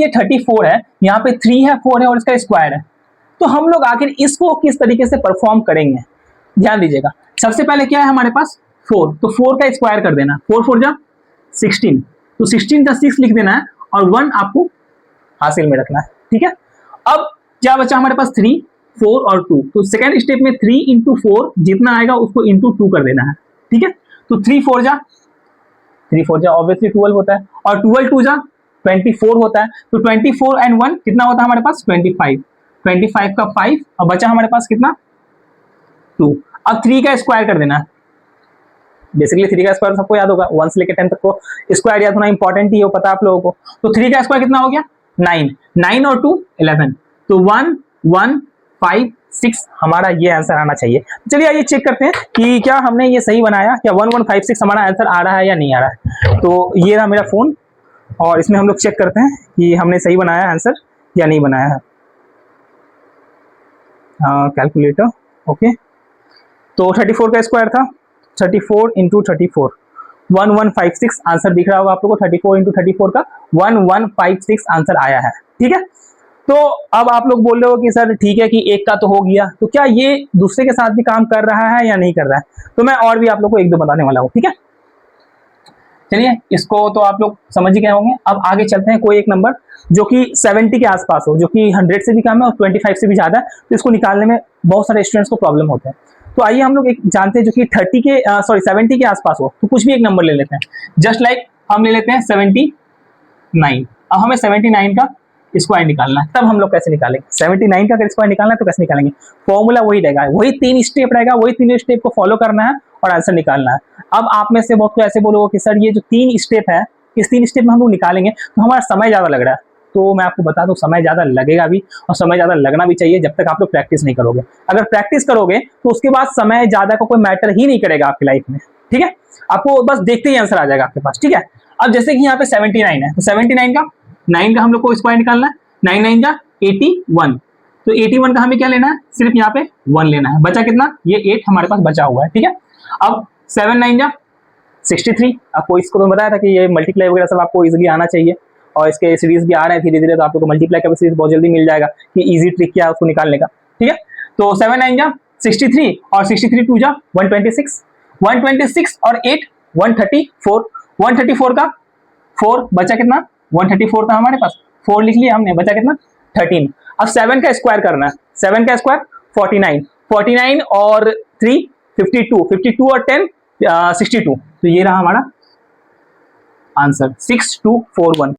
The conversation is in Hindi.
ये 34 है, यहाँ पे 3 है, 4 है और इसका स्क्वायर है, तो हम लोग आखिर इसको किस तरीके से परफॉर्म करेंगे, ध्यान दीजिएगा। सबसे पहले क्या है हमारे पास 4, तो 4 का स्क्वायर कर देना, 4 4 जा 16, तो 16 का 6 लिख देना है और 1 आपको हासिल में रखना है, ठीक है। अब क्या बचा हमारे पास 3, 4 और 2, तो सेकेंड स्टेप में 3 इंटू 4 जितना आएगा उसको इंटू 2 कर देना है, ठीक है। तो 3 4 जा ऑब्वियसली 12 होता है, और 12 2 जा 24 होता है, तो 24 एंड 1 कितना होता है हमारे पास 25, 25 का 5 और बचा हमारे पास कितना 2। अब 3 का स्क्वायर कर देना है, बेसिकली 3 का स्क्वायर सबको याद होगा, 1 से लेकर 10 तक को स्क्वायर याद होना इंपॉर्टेंट ही हो, पता आप लोगों को। तो 3 का स्क्वायर कितना हो गया 9, 9 और 2 11, तो 1 1 5 6 हमारा ये आंसर आना चाहिए। चलिए आइए चेक करते हैं कि क्या हमने ये सही बनाया, क्या 1156 हमारा आंसर आ रहा है या नहीं आ रहा है। तो ये रहा मेरा फोन और इसमें हम लोग चेक करते हैं कि हमने सही बनाया आंसर या नहीं बनाया है। कैलकुलेटर ओके, तो 34 का स्क्वायर था 34 इंटू 34 1156 आंसर दिख रहा होगा आप लोगों को, 34 इंटू 34 का 1156 आंसर आया है, ठीक है। तो अब आप लोग बोल रहे हो कि सर ठीक है कि एक का तो हो गया, तो क्या ये दूसरे के साथ भी काम कर रहा है या नहीं कर रहा है, तो मैं और भी आप लोग को एक दो बताने वाला हूँ, ठीक है। चलिए इसको तो आप लोग समझ ही गए होंगे। अब आगे चलते हैं, कोई एक नंबर जो कि 70 के आसपास हो, जो कि 100 से भी कम है और 25 से भी ज्यादा है, तो इसको निकालने में बहुत सारे स्टूडेंट्स को प्रॉब्लम होते हैं। तो आइए हम लोग एक जानते हैं जो कि 70 के आसपास हो, तो कुछ भी एक नंबर ले लेते हैं, जस्ट लाइक हम ले लेते हैं 79। अब हमें 79 का स्क्वायर निकालना है, तब हम लोग कैसे निकालेंगे 79 का अगर स्क्वायर निकालना है तो कैसे निकालेंगे, फॉर्मूला वही रहेगा, वही 3 स्टेप रहेगा, वही 3 स्टेप को फॉलो करना है और आंसर निकालना है। अब आप में से बहुत को ऐसे बोलोगे कि सर ये जो 3 स्टेप है, इस 3 स्टेप में हम लोग निकालेंगे तो हमारा समय ज्यादा लग रहा है, तो मैं आपको बता दूं समय ज्यादा लगेगा भी और समय ज्यादा लगना भी चाहिए जब तक आप लोग प्रैक्टिस नहीं करोगे। अगर प्रैक्टिस करोगे तो उसके बाद समय ज्यादा का कोई मैटर ही नहीं करेगा आपकी लाइफ में, ठीक है। आपको बस देखते ही आंसर आ जाएगा आपके पास, ठीक है। अब जैसे कि यहाँ पे 79 है, तो 79 का 9 का हम लोग को स्क्वायर निकालना है, 9 9 जा 81, तो 81 का हमें क्या लेना है, सिर्फ यहाँ पे 1 लेना है, बचा कितना ये 8 हमारे पास बचा हुआ है, ठीक है। अब 7 9 जा 63, आपको इसको तो बताया था कि ये मल्टीप्लाई वगैरह सब आपको इजीली आना चाहिए और इसके सीरीज भी आ रहे हैं धीरे धीरे, तो आप लोग को मल्टीप्लाई का सीरीज बहुत जल्दी मिल जाएगा कि इजी ट्रिक क्या है उसको निकालने का, ठीक है। तो 7 9 जा 63 और 63 2 जा 126, 126 और 8 134, 134 का 4 बचा कितना 134 था हमारे पास, 4 लिख लिया हमने, बचा कितना 13। अब 7 का स्क्वायर करना है, 7 का स्क्वायर 49, 49 और 3 52, 52 और 10 62, तो ये रहा हमारा आंसर 6241।